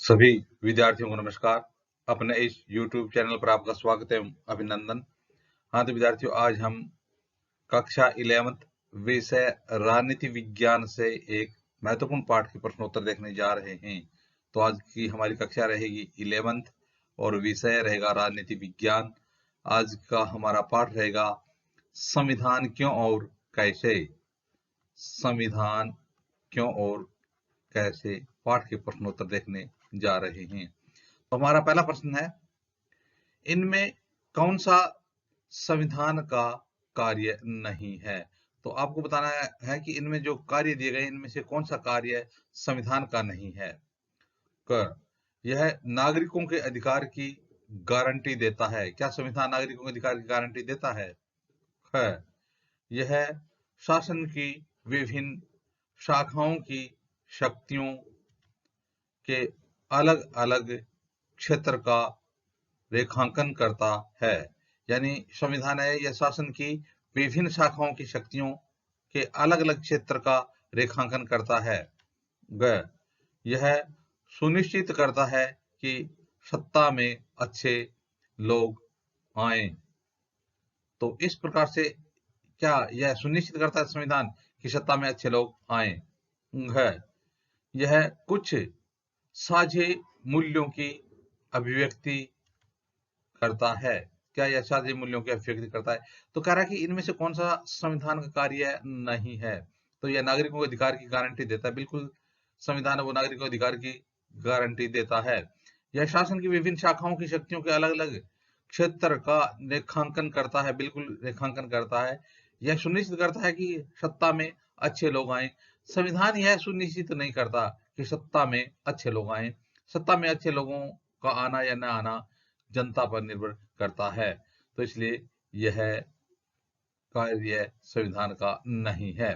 सभी विद्यार्थियों को नमस्कार। अपने इस YouTube चैनल पर आपका स्वागत एवं अभिनंदन। हाँ तो विद्यार्थियों, आज हम कक्षा 11th विषय राजनीति विज्ञान से एक महत्वपूर्ण पाठ के प्रश्नोत्तर देखने जा रहे हैं। तो आज की हमारी कक्षा रहेगी 11th और विषय रहेगा राजनीति विज्ञान। आज का हमारा पाठ रहेगा संविधान क्यों और कैसे। संविधान क्यों और कैसे पाठ के प्रश्नोत्तर देखने जा रहे हैं। तो हमारा पहला प्रश्न है, इनमें कौन सा संविधान का कार्य नहीं है। तो आपको बताना है कि इनमें जो कार्य दिए गए इनमें से कौन सा कार्य संविधान का नहीं है। क, यह नागरिकों के अधिकार की गारंटी देता है। क्या संविधान नागरिकों के अधिकार की गारंटी देता है? ख, यह शासन की विभिन्न शाखाओं की शक्तियों के अलग अलग क्षेत्र का रेखांकन करता है। यानी संविधान है यह शासन की विभिन्न शाखाओं की शक्तियों के अलग अलग क्षेत्र का रेखांकन करता है। ग, यह सुनिश्चित करता है कि सत्ता में अच्छे लोग आए। तो इस प्रकार से क्या यह सुनिश्चित करता है संविधान कि सत्ता में अच्छे लोग आए। घ, यह कुछ साझे मूल्यों की अभिव्यक्ति करता है। क्या यह साझे मूल्यों की अभिव्यक्ति करता है? तो कह रहा है कि इनमें से कौन सा संविधान का कार्य नहीं है। तो यह नागरिकों के अधिकार की गारंटी देता है। बिल्कुल संविधान है वो नागरिकों के अधिकार की गारंटी देता है। यह शासन की विभिन्न शाखाओं की शक्तियों के अलग अलग क्षेत्र का रेखांकन करता है। बिल्कुल रेखांकन करता है। यह सुनिश्चित करता है कि सत्ता में अच्छे लोग आए। संविधान यह सुनिश्चित नहीं करता कि सत्ता में अच्छे लोग आए। सत्ता में अच्छे लोगों का आना या न आना जनता पर निर्भर करता है। तो इसलिए यह कार्य संविधान का नहीं है।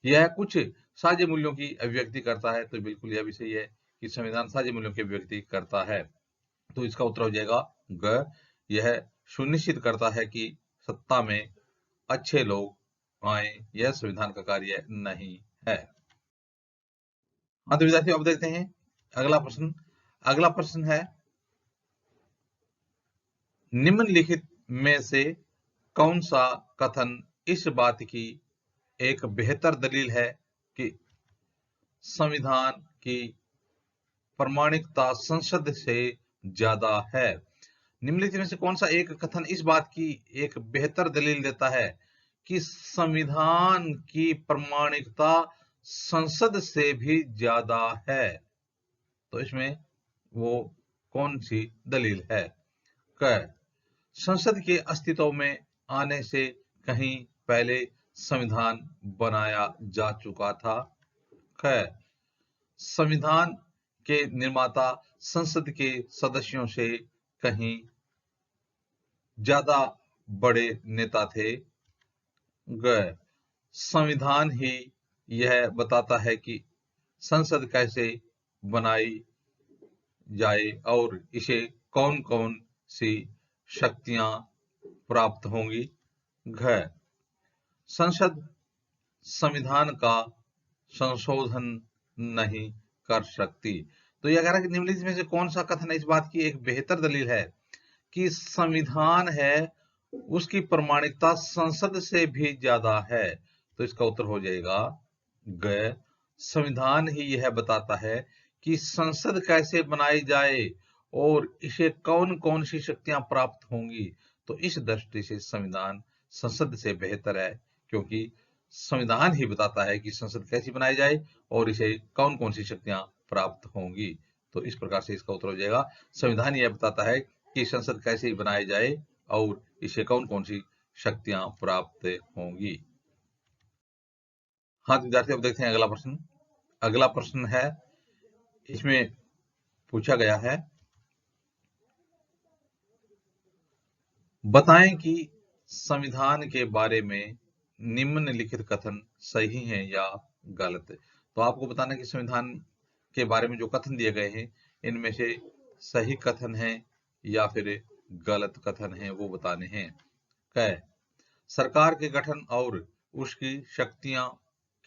यह कुछ साझे मूल्यों की अभिव्यक्ति करता है। तो बिल्कुल यह भी सही है कि संविधान साझे मूल्यों की अभिव्यक्ति करता है। तो इसका उत्तर हो जाएगा ग, यह सुनिश्चित करता है कि सत्ता में अच्छे लोग आए। यह संविधान का कार्य नहीं है। हाँ तो विद्यार्थियों, अब देखते हैं अगला प्रश्न। अगला प्रश्न है, निम्नलिखित में से कौन सा कथन इस बात की एक बेहतर दलील है कि संविधान की प्रामाणिकता संसद से ज्यादा है। निम्नलिखित में से कौन सा एक कथन इस बात की एक बेहतर दलील देता है कि संविधान की प्रामाणिकता संसद से भी ज्यादा है। तो इसमें वो कौन सी दलील है? क, संसद के अस्तित्व में आने से कहीं पहले संविधान बनाया जा चुका था। ख, संविधान के निर्माता संसद के सदस्यों से कहीं ज्यादा बड़े नेता थे। ग, संविधान ही यह बताता है कि संसद कैसे बनाई जाए और इसे कौन कौन सी शक्तियां प्राप्त होंगी। घ, संसद संविधान का संशोधन नहीं कर सकती। तो यह कह रहा है कि निम्नलिखित में से कौन सा कथन इस बात की एक बेहतर दलील है कि संविधान है उसकी प्रामाणिकता संसद से भी ज्यादा है। तो इसका उत्तर हो जाएगा ग, संविधान ही यह बताता है कि संसद कैसे बनाई जाए और इसे कौन कौन सी शक्तियां प्राप्त होंगी। तो इस दृष्टि से संविधान संसद से बेहतर है, क्योंकि संविधान ही बताता है कि संसद कैसी बनाई जाए और इसे कौन कौन सी शक्तियां प्राप्त होंगी। तो इस प्रकार से इसका उत्तर हो जाएगा, संविधान यह बताता है कि संसद कैसे बनाई जाए और इसे कौन कौन सी शक्तियां प्राप्त होंगी। हाँ विद्यार्थी, अब देखते हैं अगला प्रश्न। अगला प्रश्न है, इसमें पूछा गया है, बताएं कि संविधान के बारे में निम्नलिखित कथन सही हैं या गलत। तो आपको बताना कि संविधान के बारे में जो कथन दिए गए हैं इनमें से सही कथन है या फिर गलत कथन है, वो बताने हैं। क, सरकार के गठन और उसकी शक्तियां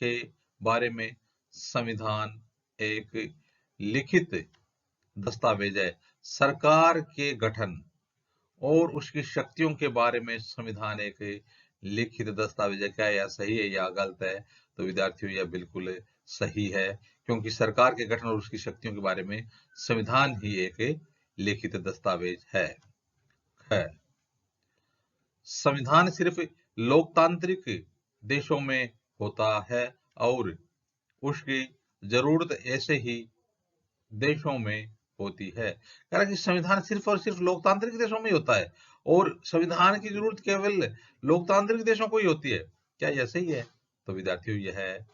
के बारे में संविधान एक लिखित दस्तावेज है। सरकार के गठन और उसकी शक्तियों के बारे में संविधान एक लिखित दस्तावेज है। क्या यह सही है या गलत है? तो विद्यार्थियों यह बिल्कुल सही है, क्योंकि सरकार के गठन और उसकी शक्तियों के बारे में संविधान ही एक लिखित दस्तावेज है। संविधान सिर्फ लोकतांत्रिक देशों में होता है और उसकी जरूरत ऐसे ही देशों में होती है। कारण कि संविधान सिर्फ और सिर्फ लोकतांत्रिक देशों में ही होता है और संविधान की जरूरत केवल लोकतांत्रिक देशों को ही होती है। क्या यह सही है? तो विद्यार्थियों यह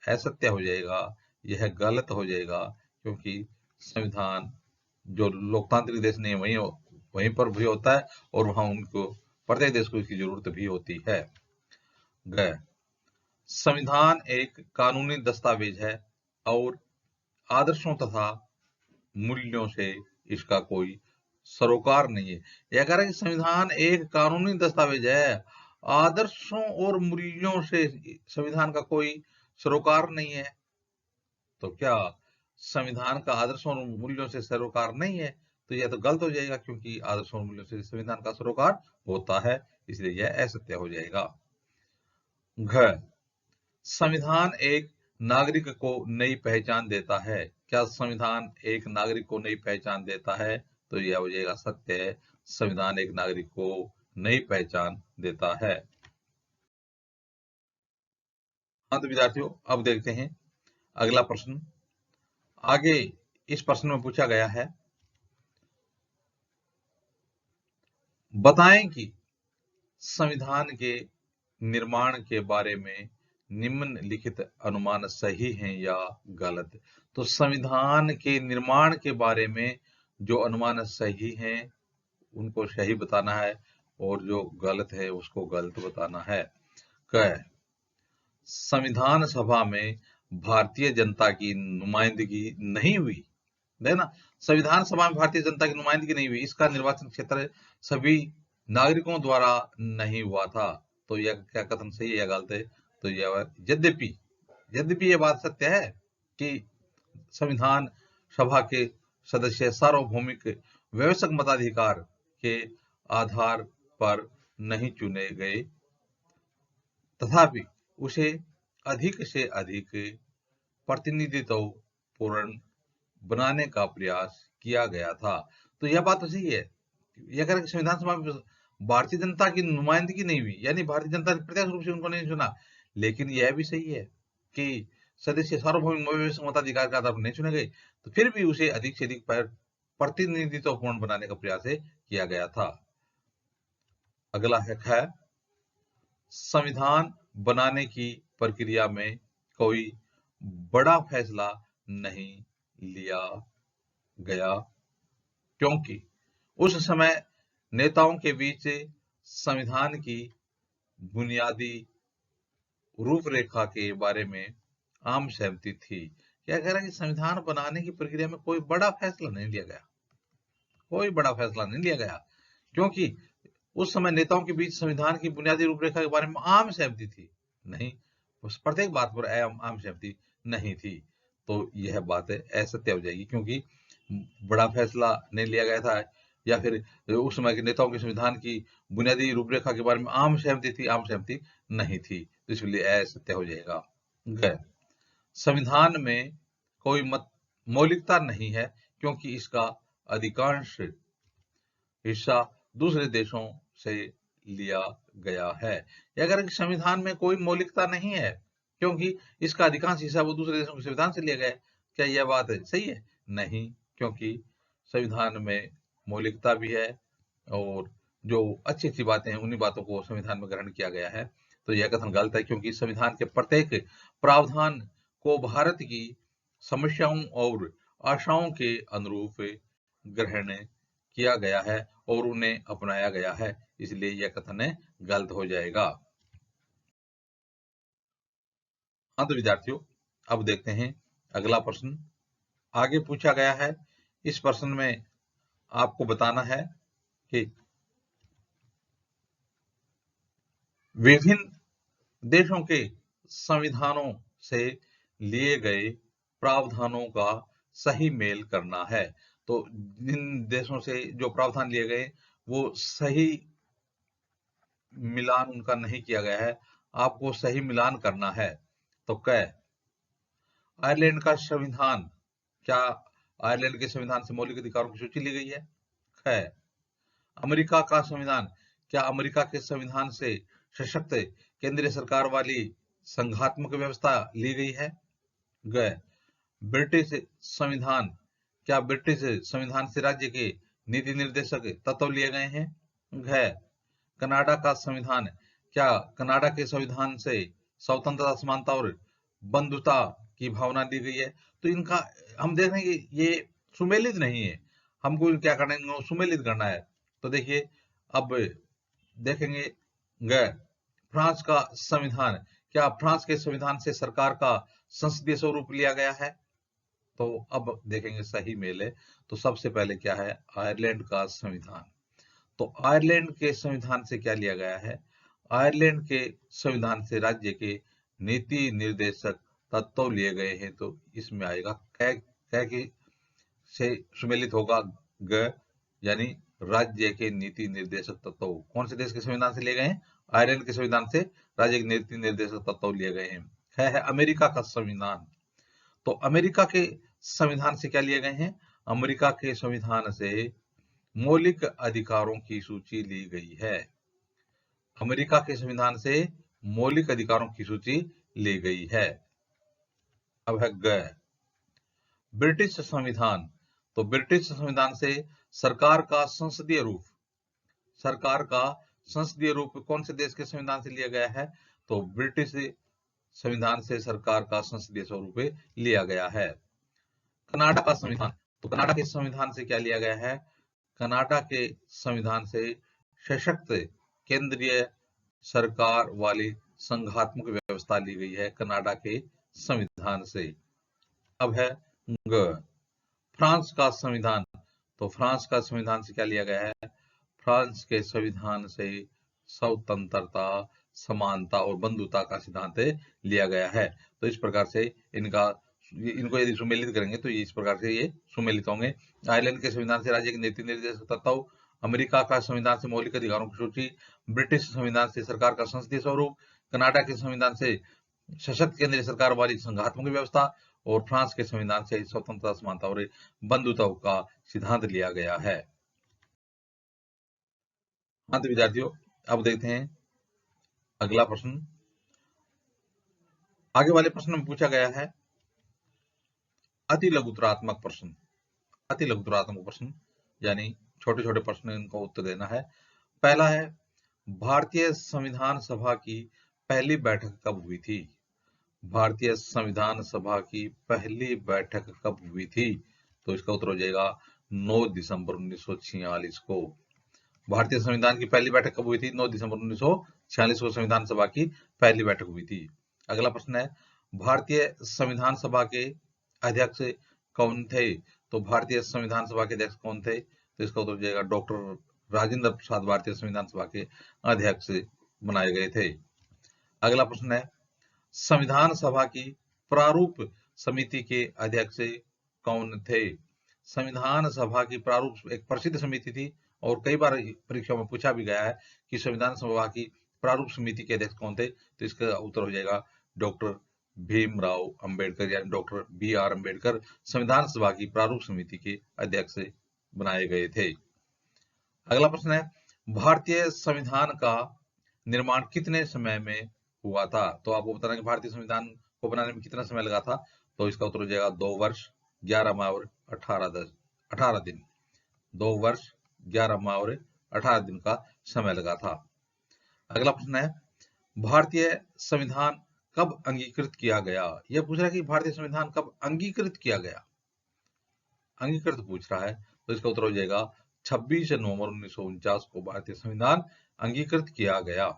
असत्य हो जाएगा, यह गलत हो जाएगा, क्योंकि संविधान जो लोकतांत्रिक देश नहीं है वहीं पर भी होता है और वहां उनको प्रत्येक देश को इसकी जरूरत भी होती है। संविधान एक कानूनी दस्तावेज है और आदर्शों तथा मूल्यों से इसका कोई सरोकार नहीं है। यह कह रहा है कि संविधान एक कानूनी दस्तावेज है, आदर्शों और मूल्यों से संविधान का कोई सरोकार नहीं है। तो क्या संविधान का आदर्शों और मूल्यों से सरोकार नहीं है? तो यह तो गलत हो जाएगा, क्योंकि आदर्शों और मूल्यों से संविधान का सरोकार होता है, इसलिए यह असत्य हो जाएगा। संविधान एक नागरिक को नई पहचान देता है। क्या संविधान एक नागरिक को नई पहचान देता है? तो यह हो जाएगा सत्य है, संविधान एक नागरिक को नई पहचान देता है। हाँ तो विद्यार्थियों, अब देखते हैं अगला प्रश्न। आगे इस प्रश्न में पूछा गया है, बताएं कि संविधान के निर्माण के बारे में निम्नलिखित अनुमान सही हैं या गलत। तो संविधान के निर्माण के बारे में जो अनुमान सही हैं उनको सही बताना है और जो गलत है उसको गलत बताना है। संविधान सभा में भारतीय जनता की नुमाइंदगी नहीं हुई, ना, संविधान सभा में भारतीय जनता की नुमाइंदगी नहीं हुई, इसका निर्वाचन क्षेत्र सभी नागरिकों द्वारा नहीं हुआ था। तो यह क्या कथन सही है या गलत है? तो यह यद्यपि यह बात सत्य है कि संविधान सभा के सदस्य सार्वभौमिक वयस्क मताधिकार के आधार पर नहीं चुने गए, तथापि उसे अधिक से अधिक प्रतिनिधित्व पूर्ण बनाने का प्रयास किया गया था। तो यह बात तो सही है। यह कह रहा है कि संविधान सभा में भारतीय जनता की नुमाइंदगी नहीं हुई, यानी भारतीय जनता ने प्रत्यक्ष रूप से उनको नहीं चुना। लेकिन यह भी सही है कि सदस्य सार्वभौमिक मताधिकार के आधार पर नहीं चुने गए, तो फिर भी उसे अधिक से अधिक प्रतिनिधित्व पूर्ण बनाने का प्रयास किया गया था। अगला है, संविधान बनाने की प्रक्रिया में कोई बड़ा फैसला नहीं लिया गया, क्योंकि उस समय नेताओं के बीच संविधान की बुनियादी रूपरेखा के बारे में आम सहमति थी। क्या कह रहा है कि संविधान बनाने की प्रक्रिया में कोई बड़ा फैसला नहीं लिया गया, कोई बड़ा फैसला नहीं लिया गया, क्योंकि उस समय नेताओं के बीच संविधान की बुनियादी रूपरेखा के बारे में आम सहमति थी नहीं, उस प्रत्येक बात पर आम सहमति नहीं थी। तो यह बात असत्य हो जाएगी, क्योंकि बड़ा फैसला नहीं लिया गया था या फिर उस समय के नेताओं के संविधान की बुनियादी रूपरेखा के बारे में आम सहमति थी, आम सहमति नहीं थी, तो इसलिए असत्य हो जाएगा। संविधान में कोई मौलिकता नहीं है, क्योंकि इसका अधिकांश हिस्सा दूसरे देशों से लिया गया है। अगर संविधान में कोई मौलिकता नहीं है, क्योंकि इसका अधिकांश हिस्सा वो दूसरे देशों के संविधान से लिया गया है। क्या यह बात सही है? नहीं, क्योंकि संविधान में मौलिकता भी है और जो अच्छी अच्छी बातें हैं उन्हीं बातों को संविधान में ग्रहण किया गया है। तो यह कथन गलत है, क्योंकि संविधान के प्रत्येक प्रावधान को भारत की समस्याओं और आशाओं के अनुरूप ग्रहण किया गया है और उन्हें अपनाया गया है, इसलिए यह कथन गलत हो जाएगा। हाँ तो विद्यार्थियों, अब देखते हैं अगला प्रश्न। आगे पूछा गया है, इस प्रश्न में आपको बताना है कि विभिन्न देशों के संविधानों से लिए गए प्रावधानों का सही मेल करना है। तो जिन देशों से जो प्रावधान लिए गए वो सही मिलान उनका नहीं किया गया है, आपको सही मिलान करना है। तो क, आयरलैंड का संविधान, क्या आयरलैंड के संविधान से मौलिक अधिकारों की सूची ली गई है? ख, अमेरिका का संविधान, क्या अमेरिका के संविधान से सशक्त केंद्रीय सरकार वाली संघात्मक व्यवस्था ली गई है? ग, ब्रिटिश संविधान, क्या ब्रिटिश संविधान से राज्य के नीति निर्देशक तत्व लिए गए हैं? घ, कनाडा का संविधान, क्या कनाडा के संविधान से स्वतंत्रता, समानता और बंधुता की भावना दी गई है? तो इनका हम देख रहे हैं कि ये सुमेलित नहीं है, हमको क्या करना है, इनको सुमेलित करना है। तो देखिए अब देखेंगे ग, फ्रांस का संविधान, क्या फ्रांस के संविधान से सरकार का संसदीय स्वरूप लिया गया है? तो अब देखेंगे सही मेल है। तो सबसे पहले क्या है, आयरलैंड का संविधान। तो आयरलैंड के संविधान से क्या लिया गया है? आयरलैंड के संविधान से राज्य के नीति निर्देशक तत्व लिए गए हैं। तो इसमें आएगा कै की से सुमेलित होगा ग, यानी राज्य के नीति निर्देशक तत्व। कौन से देश के संविधान से लिए गए हैं? आयरलैंड के संविधान से राज्य के नीति निर्देशक तत्व लिए गए हैं। है अमेरिका का संविधान। तो अमेरिका के संविधान से क्या लिए गए हैं? अमेरिका के संविधान से मौलिक अधिकारों की सूची ली गई है। अमेरिका के संविधान से मौलिक अधिकारों की सूची ली गई है। अब है ग, ब्रिटिश संविधान। तो ब्रिटिश संविधान से सरकार का संसदीय रूप, सरकार का संसदीय रूप कौन से देश के संविधान से लिया गया है? तो ब्रिटिश संविधान से सरकार का संसदीय स्वरूप लिया गया है। कनाडा का संविधान। तो कनाडा के संविधान से क्या लिया गया है? कनाडा के संविधान से सशक्त केंद्रीय सरकार वाली संघात्मक व्यवस्था ली गई है कनाडा के संविधान से। अब है ग, फ्रांस का संविधान। तो फ्रांस का संविधान से क्या लिया गया है? फ्रांस के संविधान से स्वतंत्रता, समानता और बंधुता का सिद्धांत लिया गया है। तो इस प्रकार से इनको यदि सुमेलित करेंगे तो इस प्रकार से ये सुमेलित होंगे। आयरलैंड के संविधान से राज्य के नीति निर्देशक तत्व, अमेरिका का संविधान से मौलिक अधिकारों की सूची, ब्रिटिश संविधान से सरकार का संसदीय स्वरूप, कनाडा के संविधान से सशक्त केंद्रीय सरकार वाली संघात्मक व्यवस्था और फ्रांस के संविधान से स्वतंत्रता, समानता और बंधुता का सिद्धांत लिया गया है। हाँ तो विद्यार्थियों, अब देखते हैं अगला प्रश्न। आगे वाले प्रश्न में पूछा गया है अति लघुतरात्मक प्रश्न। अति लघुतरात्मक प्रश्न यानी छोटे छोटे प्रश्न, इनको उत्तर देना है। पहला है, भारतीय संविधान सभा की पहली बैठक कब हुई थी? भारतीय संविधान सभा की पहली बैठक कब हुई थी? तो इसका उत्तर हो जाएगा 9 दिसंबर 1946 को। भारतीय संविधान की पहली बैठक कब हुई थी? 9 दिसंबर 1946 को संविधान सभा की पहली बैठक हुई थी। अगला प्रश्न है, भारतीय संविधान सभा के अध्यक्ष कौन थे? तो भारतीय संविधान सभा के अध्यक्ष कौन थे? तो इसका उत्तर हो जाएगा डॉक्टर राजेंद्र प्रसाद भारतीय संविधान सभा के अध्यक्ष बनाए गए थे। अगला प्रश्न है, संविधान सभा की प्रारूप समिति के अध्यक्ष कौन थे? संविधान सभा की प्रारूप एक प्रसिद्ध समिति थी और कई बार परीक्षाओं में पूछा भी गया है कि संविधान सभा की प्रारूप समिति के अध्यक्ष कौन थे? तो इसका उत्तर हो जाएगा डॉक्टर भीमराव अंबेडकर, यानी डॉक्टर BR अंबेडकर संविधान सभा की प्रारूप समिति के अध्यक्ष बनाए गए थे। अगला प्रश्न है, भारतीय संविधान का निर्माण कितने समय में हुआ था? तो आपको बताना है कि भारतीय संविधान को बनाने में कितना समय लगा था। तो इसका उत्तर हो जाएगा 2 वर्ष 11 माह और 18 दिन। 2 वर्ष 11 माह और 18 दिन का समय लगा था। अगला प्रश्न है, भारतीय संविधान कब अंगीकृत किया गया? यह पूछ रहा है कि भारतीय संविधान कब अंगीकृत किया गया, अंगीकृत पूछ रहा है। तो इसका उत्तर हो जाएगा 26 नवंबर 1949 को भारतीय संविधान अंगीकृत किया गया।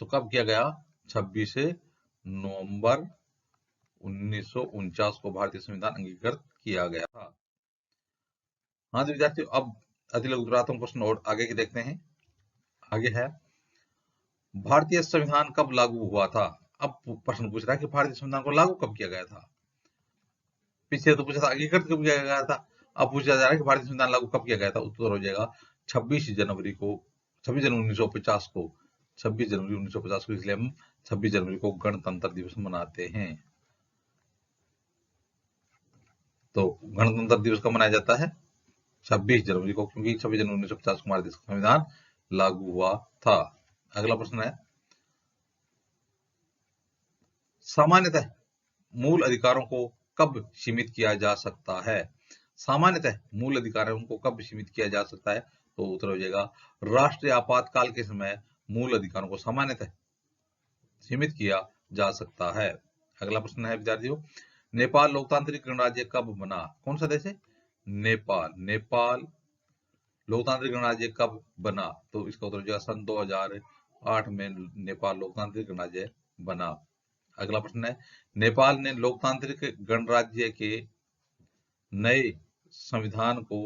तो कब किया गया? 26 नवंबर 1949 को भारतीय संविधान अंगीकृत किया गया था। हाँ तो विद्यार्थियों, अब अति लघुतरात्मक प्रश्न और आगे के देखते हैं। आगे है, भारतीय संविधान कब लागू हुआ था? अब प्रश्न पूछ रहा है कि भारतीय संविधान को लागू कब किया गया था। पीछे तो पूछा था अंगीकृत कब किया गया था, अब पूछा जा रहा है कि भारतीय संविधान लागू कब किया गया था। उत्तर हो जाएगा 26 जनवरी 1950 को। 26 जनवरी 1950 को, इसलिए हम 26 जनवरी को गणतंत्र दिवस मनाते हैं। तो गणतंत्र दिवस कब मनाया जाता है? 26 जनवरी को, क्योंकि 26 जनवरी 1950 को हमारे देश का संविधान लागू हुआ था। अगला प्रश्न है, सामान्यतः मूल अधिकारों को कब सीमित किया जा सकता है? सामान्यतः मूल अधिकारों को कब सीमित किया जा सकता है? तो उत्तर हो जाएगा राष्ट्रीय आपातकाल के समय मूल अधिकारों को सामान्यतः सीमित किया जा सकता है। अगला प्रश्न है विद्यार्थियों, नेपाल लोकतांत्रिक गणराज्य कब बना? कौन सा देश है? नेपाल लोकतांत्रिक गणराज्य कब बना? तो इसका उत्तर हो जाएगा सन 2008 में नेपाल लोकतांत्रिक गणराज्य बना। अगला प्रश्न है, नेपाल ने लोकतांत्रिक गणराज्य के नए संविधान को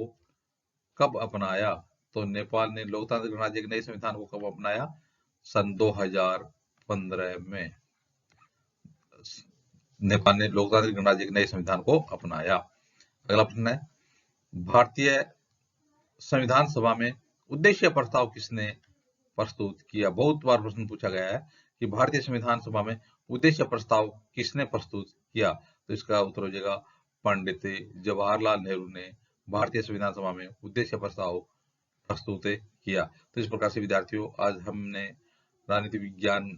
कब अपनाया? तो नेपाल ने लोकतांत्रिक गणराज्य के नए संविधान को कब अपनाया? सन 2015 में नेपाल ने लोकतांत्रिक गणराज्य के नए संविधान को अपनाया। अगला प्रश्न है, भारतीय संविधान सभा में उद्देश्य प्रस्ताव किसने प्रस्तुत किया? बहुत बार प्रश्न पूछा गया है कि भारतीय संविधान सभा में उद्देश्य प्रस्ताव किसने प्रस्तुत किया? तो इसका उत्तर हो जाएगा पंडित जवाहरलाल नेहरू ने भारतीय संविधान सभा में उद्देश्य प्रस्ताव प्रस्तुत किया। तो इस प्रकार से विद्यार्थियों, आज हमने राजनीति विज्ञान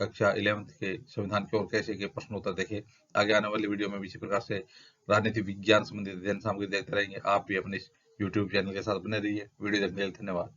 कक्षा 11th के संविधान के और कैसे के प्रश्नोत्तर देखे। आगे आने वाली वीडियो में भी इसी प्रकार से राजनीति विज्ञान संबंधित अध्ययन सामग्री देखते रहेंगे। आप भी अपने YouTube चैनल के साथ बने रहिए। वीडियो देखने के लिए धन्यवाद।